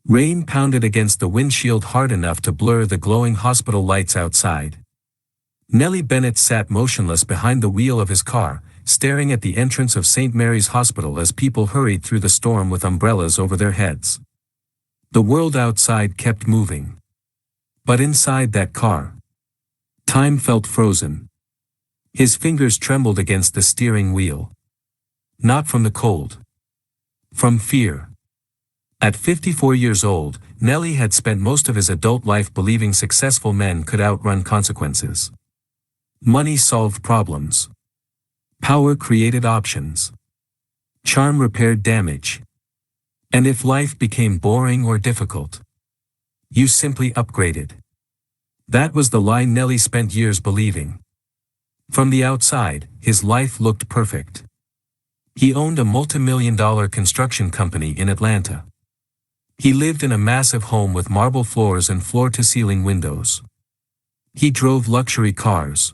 Rain pounded against the windshield hard enough to blur the glowing hospital lights outside. Nelly Bennett sat motionless behind the wheel of his car, staring at the entrance of St. Mary's Hospital as people hurried through the storm with umbrellas over their heads. The world outside kept moving. But inside that car, time felt frozen. His fingers trembled against the steering wheel. Not from the cold. From fear. At 54 years old, Nelly had spent most of his adult life believing successful men could outrun consequences. Money solved problems. Power created options. Charm repaired damage. And if life became boring or difficult, you simply upgraded. That was the lie Nelly spent years believing. From the outside, his life looked perfect. He owned a multi-million-dollar construction company in Atlanta. He lived in a massive home with marble floors and floor-to-ceiling windows. He drove luxury cars.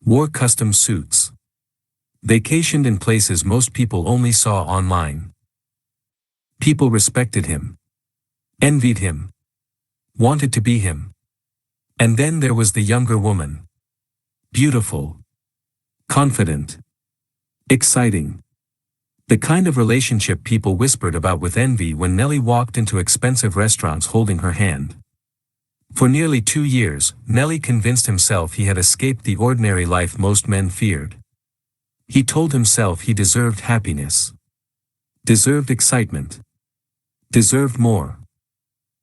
Wore custom suits. Vacationed in places most people only saw online. People respected him. Envied him. Wanted to be him. And then there was the younger woman. Beautiful. Confident. Exciting. The kind of relationship people whispered about with envy when Nelly walked into expensive restaurants holding her hand. For nearly 2 years, Nelly convinced himself he had escaped the ordinary life most men feared. He told himself he deserved happiness. Deserved excitement. Deserved more.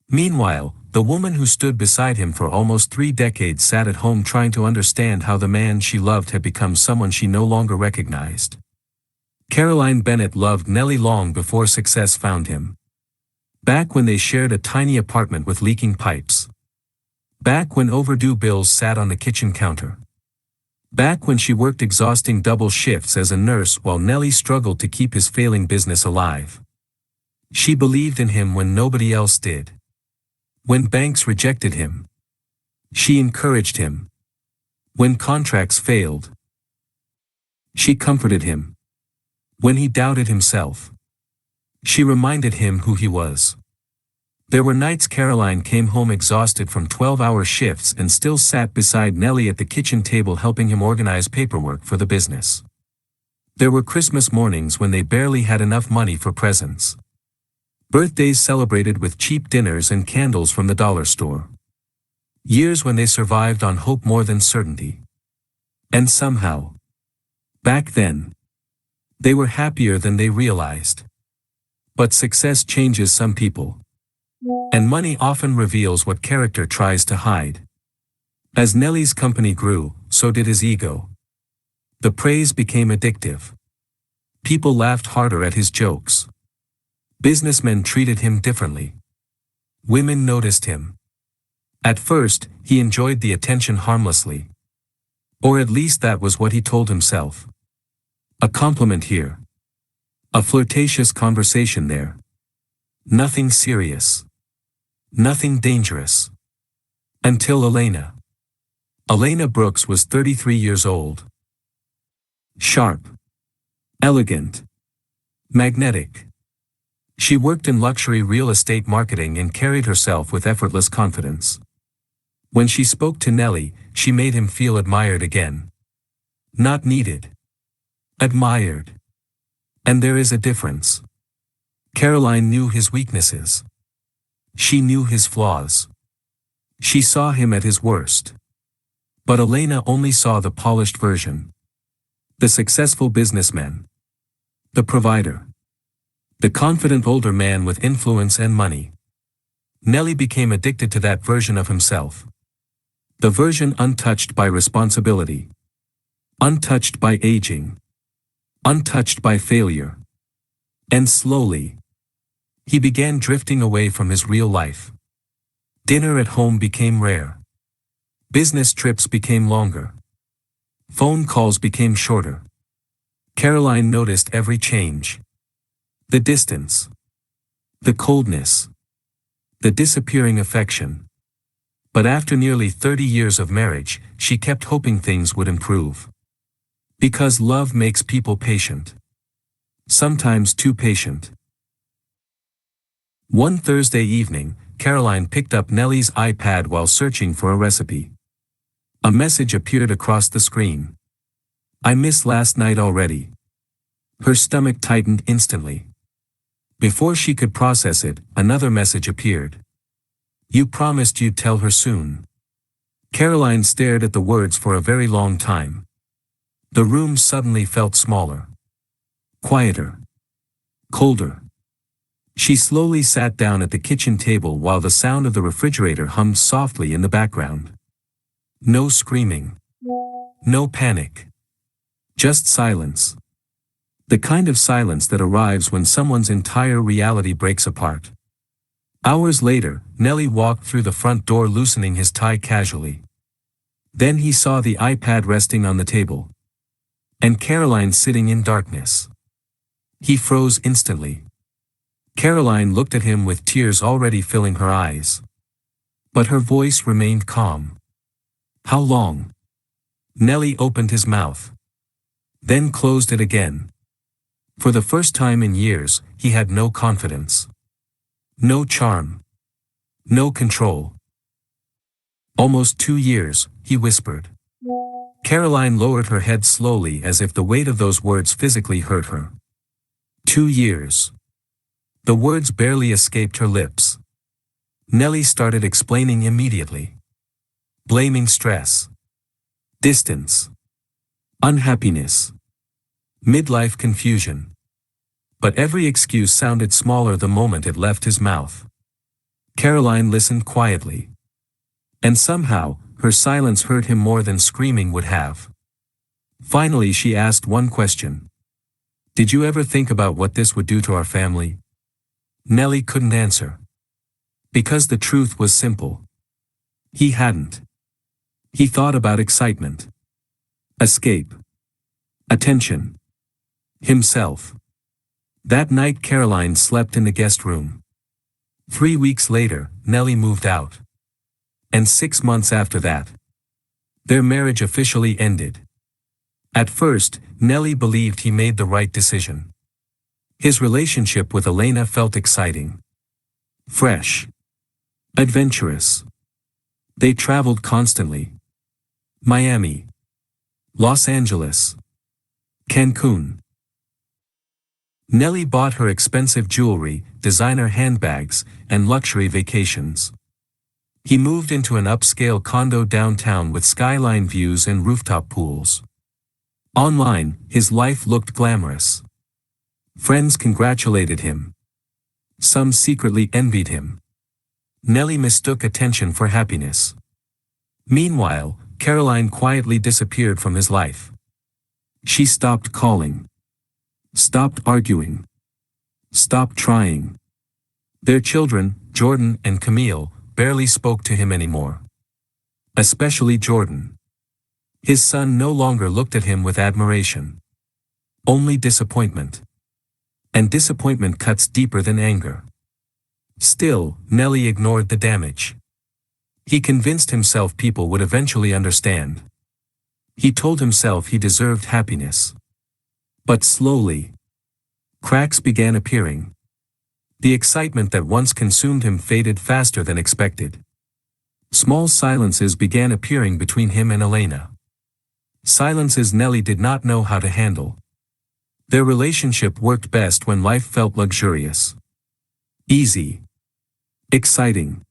Meanwhile, the woman who stood beside him for almost 3 decades sat at home trying to understand how the man she loved had become someone she no longer recognized. Caroline Bennett loved Nelly long before success found him. Back when they shared a tiny apartment with leaking pipes. Back when overdue bills sat on the kitchen counter. Back when she worked exhausting double shifts as a nurse while Nelly struggled to keep his failing business alive. She believed in him when nobody else did. When banks rejected him, she encouraged him. When contracts failed, she comforted him. When he doubted himself, she reminded him who he was. There were nights Caroline came home exhausted from 12-hour shifts and still sat beside Nelly at the kitchen table helping him organize paperwork for the business. There were Christmas mornings when they barely had enough money for presents. Birthdays celebrated with cheap dinners and candles from the dollar store. Years when they survived on hope more than certainty. And somehow, back then, they were happier than they realized. But success changes some people. And money often reveals what character tries to hide. As Nelly's company grew, so did his ego. The praise became addictive. People laughed harder at his jokes. Businessmen treated him differently. Women noticed him. At first, he enjoyed the attention harmlessly. Or at least that was what he told himself. A compliment here. A flirtatious conversation there. Nothing serious. Nothing dangerous. Until Elena. Elena Brooks was 33 years old. Sharp. Elegant. Magnetic. She worked in luxury real estate marketing and carried herself with effortless confidence. When she spoke to Nelly, she made him feel admired again. Not needed. Admired. And there is a difference. Caroline knew his weaknesses. She knew his flaws. She saw him at his worst. But Elena only saw the polished version. The successful businessman. The provider. The confident older man with influence and money. Nelly became addicted to that version of himself. The version untouched by responsibility. Untouched by aging. Untouched by failure. And slowly, he began drifting away from his real life. Dinner at home became rare. Business trips became longer. Phone calls became shorter. Caroline noticed every change. The distance. The coldness. The disappearing affection. But after nearly 30 years of marriage, she kept hoping things would improve. Because love makes people patient. Sometimes too patient. One Thursday evening, Caroline picked up Nelly's iPad while searching for a recipe. A message appeared across the screen. "I miss last night already." Her stomach tightened instantly. Before she could process it, another message appeared. "You promised you'd tell her soon." Caroline stared at the words for a very long time. The room suddenly felt smaller. Quieter. Colder. She slowly sat down at the kitchen table while the sound of the refrigerator hummed softly in the background. No screaming. No panic. Just silence. The kind of silence that arrives when someone's entire reality breaks apart. Hours later, Nelly walked through the front door loosening his tie casually. Then he saw the iPad resting on the table. And Caroline sitting in darkness. He froze instantly. Caroline looked at him with tears already filling her eyes. But her voice remained calm. "How long?" Nelly opened his mouth. Then closed it again. For the first time in years, he had no confidence. No charm. No control. "Almost 2 years," he whispered. Caroline lowered her head slowly as if the weight of those words physically hurt her. 2 years. The words barely escaped her lips. Nelly started explaining immediately. Blaming stress. Distance. Unhappiness. Midlife confusion. But every excuse sounded smaller the moment it left his mouth. Caroline listened quietly. And somehow, her silence hurt him more than screaming would have. Finally she asked one question. "Did you ever think about what this would do to our family?" Nelly couldn't answer. Because the truth was simple. He hadn't. He thought about excitement. Escape. Attention. Himself. That night Caroline slept in the guest room. 3 weeks later, Nelly moved out. And 6 months after that, their marriage officially ended. At first, Nelly believed he made the right decision. His relationship with Elena felt exciting. Fresh. Adventurous. They traveled constantly. Miami. Los Angeles. Cancun. Nelly bought her expensive jewelry, designer handbags, and luxury vacations. He moved into an upscale condo downtown with skyline views and rooftop pools. Online, his life looked glamorous. Friends congratulated him. Some secretly envied him. Nelly mistook attention for happiness. Meanwhile, Caroline quietly disappeared from his life. She stopped calling. Stopped arguing. Stopped trying. Their children, Jordan and Camille, barely spoke to him anymore. Especially Jordan. His son no longer looked at him with admiration. Only disappointment. And disappointment cuts deeper than anger. Still, Nelly ignored the damage. He convinced himself people would eventually understand. He told himself he deserved happiness. But slowly, cracks began appearing. The excitement that once consumed him faded faster than expected. Small silences began appearing between him and Elena. Silences Nelly did not know how to handle. Their relationship worked best when life felt luxurious. Easy. Exciting.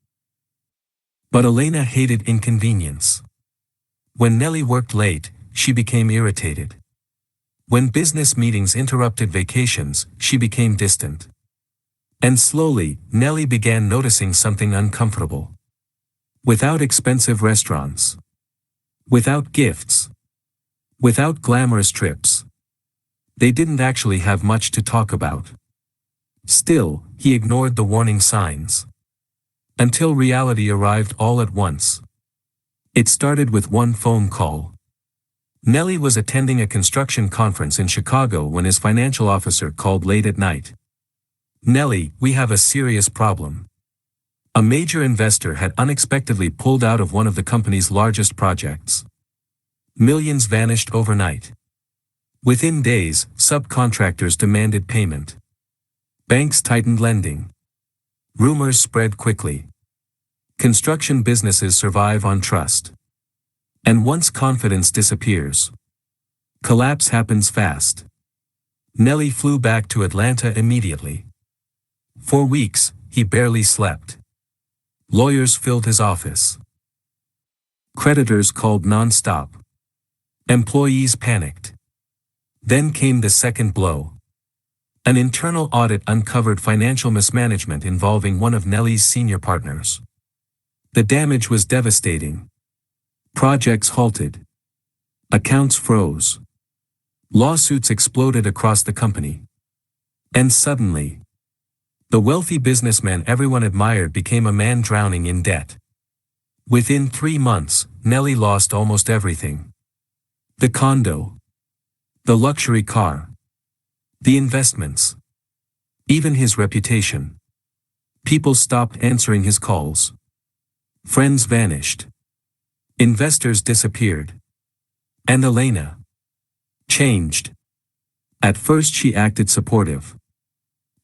But Elena hated inconvenience. When Nelly worked late, she became irritated. When business meetings interrupted vacations, she became distant. And slowly, Nelly began noticing something uncomfortable. Without expensive restaurants. Without gifts. Without glamorous trips. They didn't actually have much to talk about. Still, he ignored the warning signs. Until reality arrived all at once. It started with one phone call. Nelly was attending a construction conference in Chicago when his financial officer called late at night. "Nelly, we have a serious problem." A major investor had unexpectedly pulled out of one of the company's largest projects. Millions vanished overnight. Within days, subcontractors demanded payment. Banks tightened lending. Rumors spread quickly. Construction businesses survive on trust. And once confidence disappears, collapse happens fast. Nelly flew back to Atlanta immediately. For weeks, he barely slept. Lawyers filled his office. Creditors called non-stop. Employees panicked. Then came the second blow. An internal audit uncovered financial mismanagement involving one of Nelly's senior partners. The damage was devastating. Projects halted. Accounts froze. Lawsuits exploded across the company. And suddenly, the wealthy businessman everyone admired became a man drowning in debt. Within 3 months, Nelly lost almost everything. The condo. The luxury car. The investments. Even his reputation. People stopped answering his calls. Friends vanished. Investors disappeared. And Elena changed. At first she acted supportive.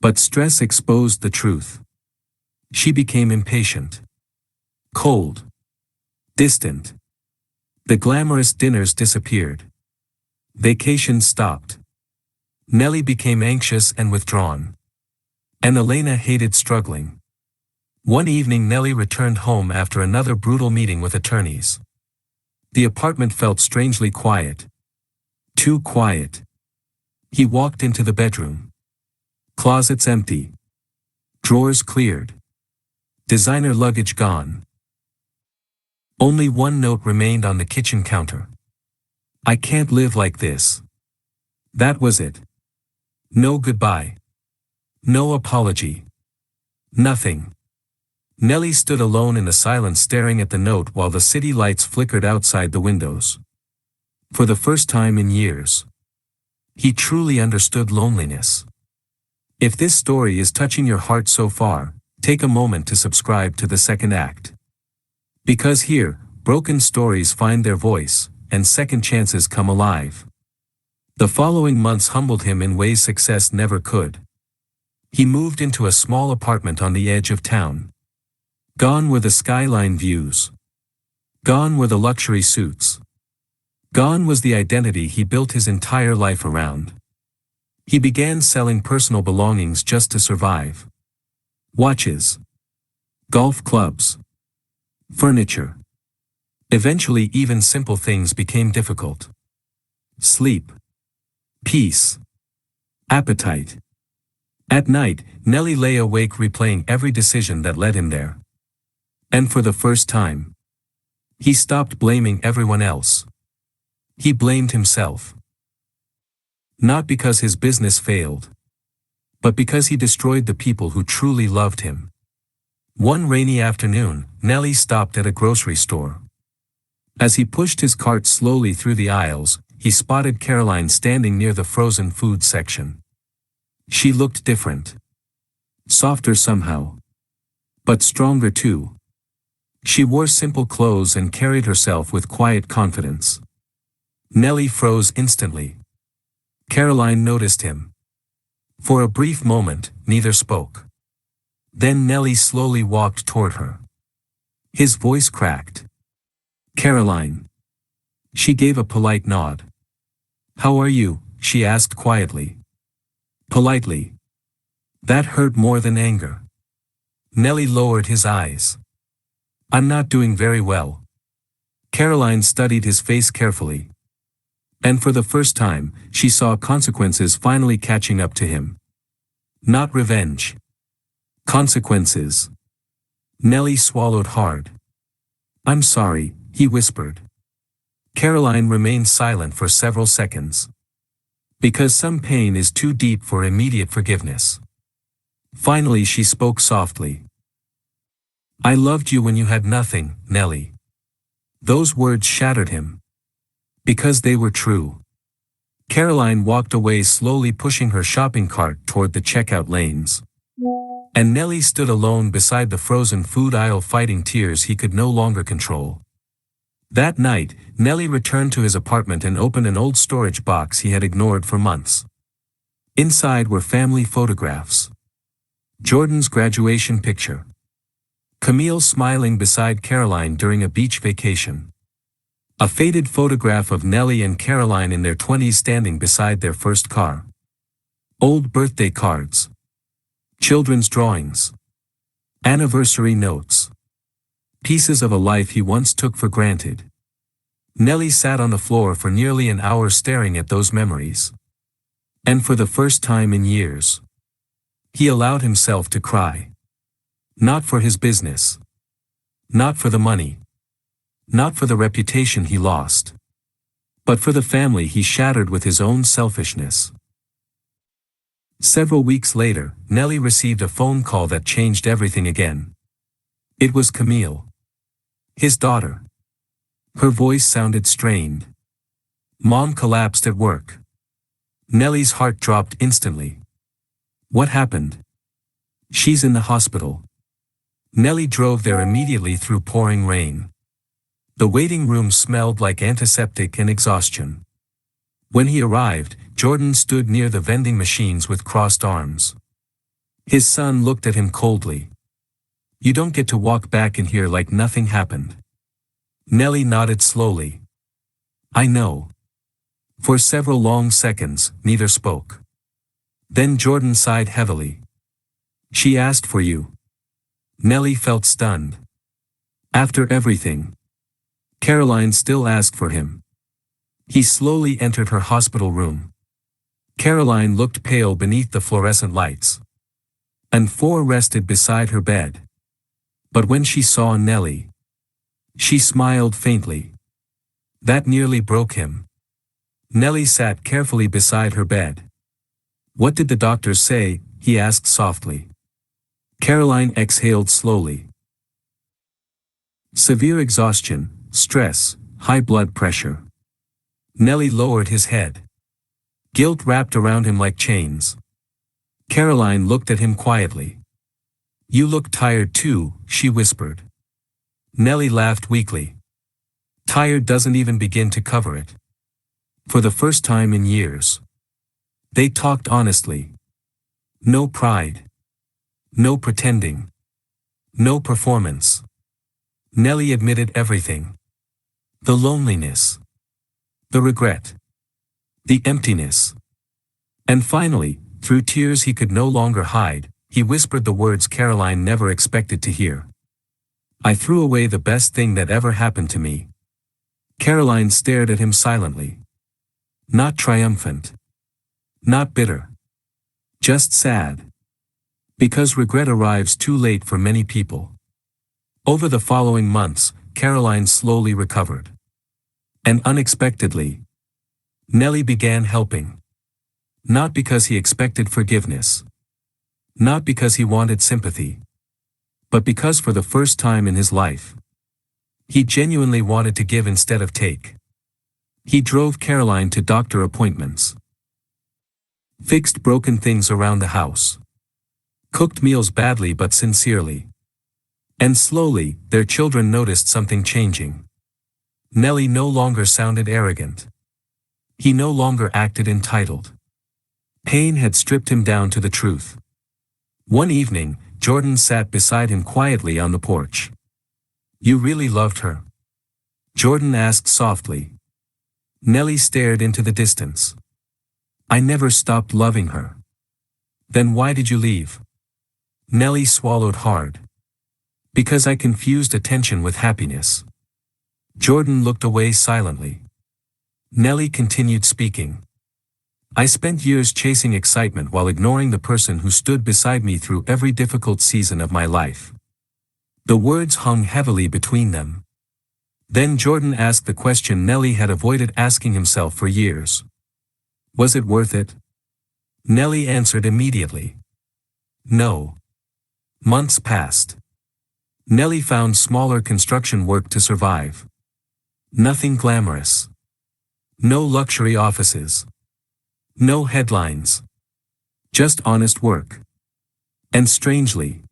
But stress exposed the truth. She became impatient. Cold. Distant. The glamorous dinners disappeared. Vacations stopped. Nelly became anxious and withdrawn. And Elena hated struggling. One evening Nelly returned home after another brutal meeting with attorneys. The apartment felt strangely quiet. Too quiet. He walked into the bedroom. Closets empty. Drawers cleared. Designer luggage gone. Only one note remained on the kitchen counter. "I can't live like this." That was it. No goodbye. No apology. Nothing. Nelly stood alone in the silence staring at the note while the city lights flickered outside the windows. For the first time in years, he truly understood loneliness. If this story is touching your heart so far, take a moment to subscribe to the second act. Because here, broken stories find their voice, and second chances come alive. The following months humbled him in ways success never could. He moved into a small apartment on the edge of town. Gone were the skyline views. Gone were the luxury suits. Gone was the identity he built his entire life around. He began selling personal belongings just to survive. Watches. Golf clubs. Furniture. Eventually even simple things became difficult. Sleep. Peace. Appetite. At night, Nelly lay awake replaying every decision that led him there. And for the first time, he stopped blaming everyone else. He blamed himself. Not because his business failed, but because he destroyed the people who truly loved him. One rainy afternoon, Nelly stopped at a grocery store. As he pushed his cart slowly through the aisles, he spotted Caroline standing near the frozen food section. She looked different. Softer somehow. But stronger too. She wore simple clothes and carried herself with quiet confidence. Nelly froze instantly. Caroline noticed him. For a brief moment, neither spoke. Then Nelly slowly walked toward her. His voice cracked. "Caroline." She gave a polite nod. "How are you?" she asked quietly. Politely. That hurt more than anger. Nelly lowered his eyes. "I'm not doing very well." Caroline studied his face carefully. And for the first time, she saw consequences finally catching up to him. Not revenge. Consequences. Nelly swallowed hard. "I'm sorry," he whispered. Caroline remained silent for several seconds. Because some pain is too deep for immediate forgiveness. Finally she spoke softly. "I loved you when you had nothing, Nelly." Those words shattered him. Because they were true. Caroline walked away slowly pushing her shopping cart toward the checkout lanes. And Nelly stood alone beside the frozen food aisle fighting tears he could no longer control. That night, Nelly returned to his apartment and opened an old storage box he had ignored for months. Inside were family photographs. Jordan's graduation picture. Camille smiling beside Caroline during a beach vacation. A faded photograph of Nelly and Caroline in their 20s standing beside their first car. Old birthday cards. Children's drawings. Anniversary notes. Pieces of a life he once took for granted. Nelly sat on the floor for nearly an hour staring at those memories. And for the first time in years, he allowed himself to cry. Not for his business. Not for the money. Not for the reputation he lost. But for the family he shattered with his own selfishness. Several weeks later, Nelly received a phone call that changed everything again. It was Camille. His daughter. Her voice sounded strained. Mom collapsed at work. Nelly's heart dropped instantly. What happened? She's in the hospital. Nelly drove there immediately through pouring rain. The waiting room smelled like antiseptic and exhaustion. When he arrived, Jordan stood near the vending machines with crossed arms. His son looked at him coldly. You don't get to walk back in here like nothing happened. Nelly nodded slowly. I know. For several long seconds, neither spoke. Then Jordan sighed heavily. She asked for you. Nelly felt stunned. After everything. Caroline still asked for him. He slowly entered her hospital room. Caroline looked pale beneath the fluorescent lights. And four rested beside her bed. But when she saw Nelly, she smiled faintly. That nearly broke him. Nelly sat carefully beside her bed. What did the doctors say? He asked softly. Caroline exhaled slowly. Severe exhaustion, stress, high blood pressure. Nelly lowered his head. Guilt wrapped around him like chains. Caroline looked at him quietly. You look tired too, she whispered. Nelly laughed weakly. Tired doesn't even begin to cover it. For the first time in years. They talked honestly. No pride. No pretending. No performance. Nelly admitted everything. The loneliness. The regret. The emptiness. And finally, through tears he could no longer hide, he whispered the words Caroline never expected to hear. I threw away the best thing that ever happened to me. Caroline stared at him silently. Not triumphant. Not bitter. Just sad. Because regret arrives too late for many people. Over the following months, Caroline slowly recovered. And unexpectedly, Nelly began helping. Not because he expected forgiveness. Not because he wanted sympathy. But because for the first time in his life, he genuinely wanted to give instead of take. He drove Caroline to doctor appointments. Fixed broken things around the house. Cooked meals badly but sincerely. And slowly, their children noticed something changing. Nelly no longer sounded arrogant. He no longer acted entitled. Pain had stripped him down to the truth. One evening, Jordan sat beside him quietly on the porch. You really loved her? Jordan asked softly. Nelly stared into the distance. I never stopped loving her. Then why did you leave? Nelly swallowed hard. Because I confused attention with happiness. Jordan looked away silently. Nelly continued speaking. I spent years chasing excitement while ignoring the person who stood beside me through every difficult season of my life. The words hung heavily between them. Then Jordan asked the question Nelly had avoided asking himself for years. Was it worth it? Nelly answered immediately. No. Months passed. Nelly found smaller construction work to survive. Nothing glamorous. No luxury offices. No headlines. Just honest work. And strangely,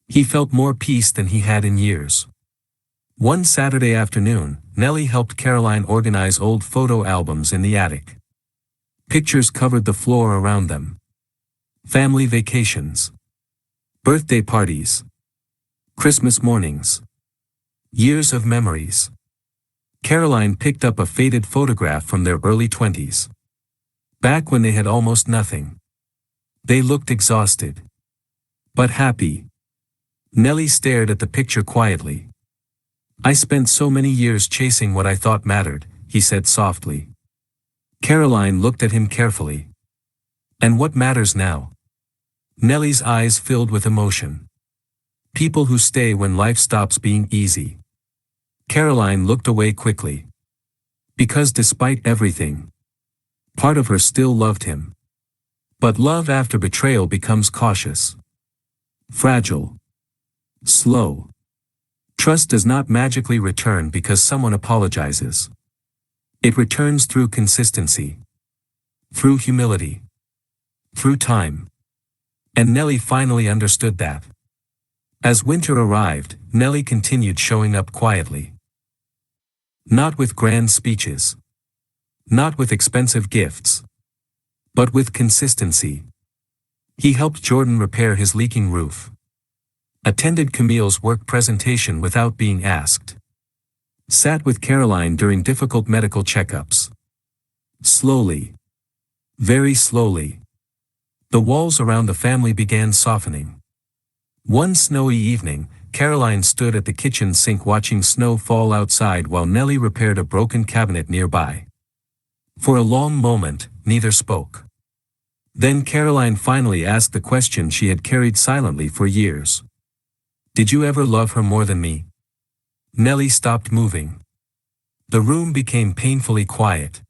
he felt more peace than he had in years. One Saturday afternoon, Nelly helped Caroline organize old photo albums in the attic. Pictures covered the floor around them. Family vacations. Birthday parties. Christmas mornings. Years of memories. Caroline picked up a faded photograph from their early 20s. Back when they had almost nothing. They looked exhausted. But happy. Nelly stared at the picture quietly. "I spent so many years chasing what I thought mattered," he said softly. Caroline looked at him carefully. "And what matters now?" Nelly's eyes filled with emotion. "People who stay when life stops being easy." Caroline looked away quickly. Because despite everything, part of her still loved him. But love after betrayal becomes cautious. Fragile. Slow. Trust does not magically return because someone apologizes. It returns through consistency. Through humility. Through time. And Nelly finally understood that. As winter arrived, Nelly continued showing up quietly. Not with grand speeches. Not with expensive gifts. But with consistency. He helped Jordan repair his leaking roof. Attended Camille's work presentation without being asked. Sat with Caroline during difficult medical checkups. Slowly. Very slowly. The walls around the family began softening. One snowy evening, Caroline stood at the kitchen sink watching snow fall outside while Nelly repaired a broken cabinet nearby. For a long moment, neither spoke. Then Caroline finally asked the question she had carried silently for years. "Did you ever love her more than me?" Nelly stopped moving. The room became painfully quiet.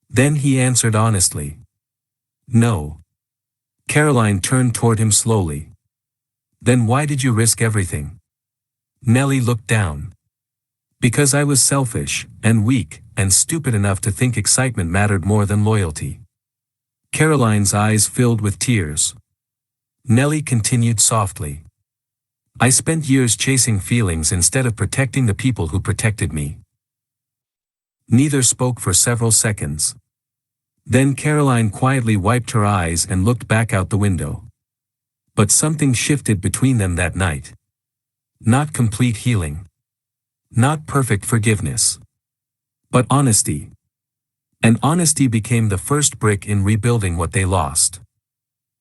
Then he answered honestly. "No." Caroline turned toward him slowly. "Then why did you risk everything?" Nelly looked down. "Because I was selfish, and weak, and stupid enough to think excitement mattered more than loyalty." Caroline's eyes filled with tears. Nelly continued softly. "I spent years chasing feelings instead of protecting the people who protected me." Neither spoke for several seconds. Then Caroline quietly wiped her eyes and looked back out the window. But something shifted between them that night. Not complete healing. Not perfect forgiveness. But honesty. And honesty became the first brick in rebuilding what they lost.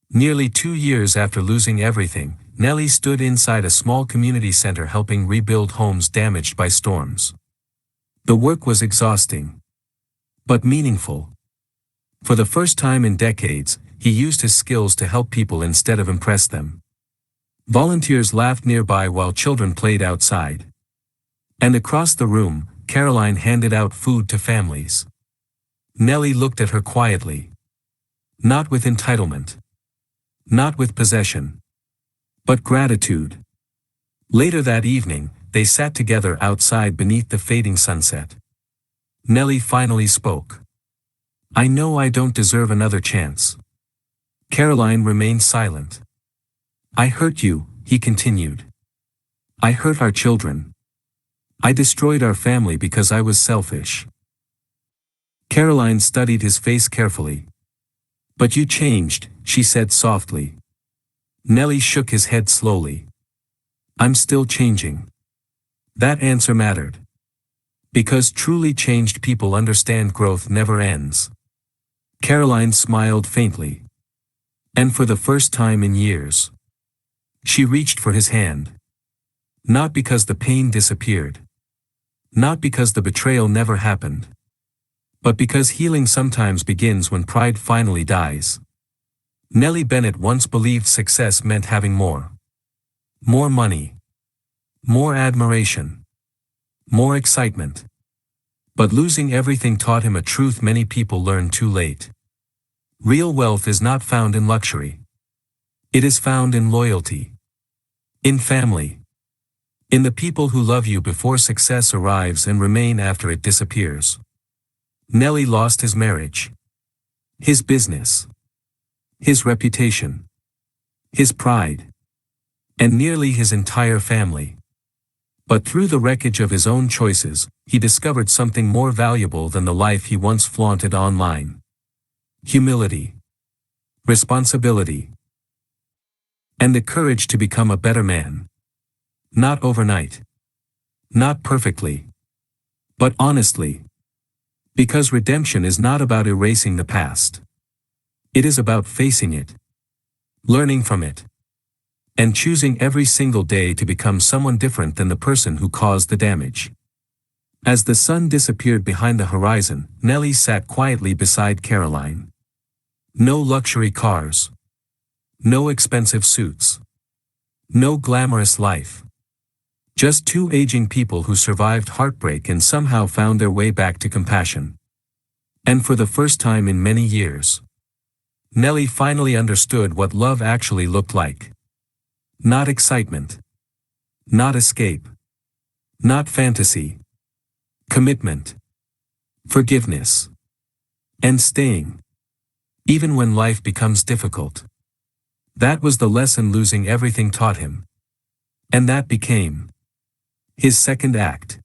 Nearly 2 years after losing everything, Nelly stood inside a small community center helping rebuild homes damaged by storms. The work was exhausting. But meaningful. For the first time in decades, he used his skills to help people instead of impress them. Volunteers laughed nearby while children played outside. And across the room, Caroline handed out food to families. Nelly looked at her quietly. Not with entitlement. Not with possession. But gratitude. Later that evening, they sat together outside beneath the fading sunset. Nelly finally spoke. "I know I don't deserve another chance." Caroline remained silent. "I hurt you," he continued. "I hurt our children. I destroyed our family because I was selfish." Caroline studied his face carefully. "But you changed," she said softly. Nelly shook his head slowly. "I'm still changing." That answer mattered. Because truly changed people understand growth never ends. Caroline smiled faintly. And for the first time in years, she reached for his hand. Not because the pain disappeared. Not because the betrayal never happened. But because healing sometimes begins when pride finally dies. Nelly Bennett once believed success meant having more. More money. More admiration. More excitement. But losing everything taught him a truth many people learn too late. Real wealth is not found in luxury. It is found in loyalty. In family. In the people who love you before success arrives and remain after it disappears. Nelly lost his marriage. His business. His reputation. his pride, and nearly his entire family. But through the wreckage of his own choices, he discovered something more valuable than the life he once flaunted online. Humility, responsibility, and the courage to become a better man. Not overnight. Not perfectly. But honestly. Because redemption is not about erasing the past. It is about facing it, learning from it, and choosing every single day to become someone different than the person who caused the damage. As the sun disappeared behind the horizon, Nelly sat quietly beside Caroline. No luxury cars. No expensive suits. No glamorous life. Just two aging people who survived heartbreak and somehow found their way back to compassion. And for the first time in many years, Nelly finally understood what love actually looked like. Not excitement. Not escape. Not fantasy. Commitment. Forgiveness. And staying. Even when life becomes difficult. That was the lesson losing everything taught him. And that became his second act.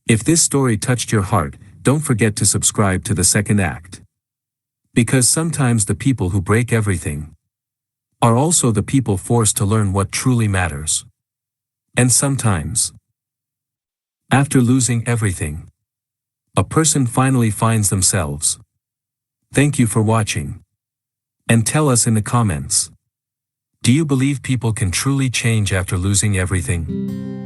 If this story touched your heart, don't forget to subscribe to the second act. Because sometimes the people who break everything are also the people forced to learn what truly matters. And sometimes, after losing everything, a person finally finds themselves. Thank you for watching. And tell us in the comments. Do you believe people can truly change after losing everything?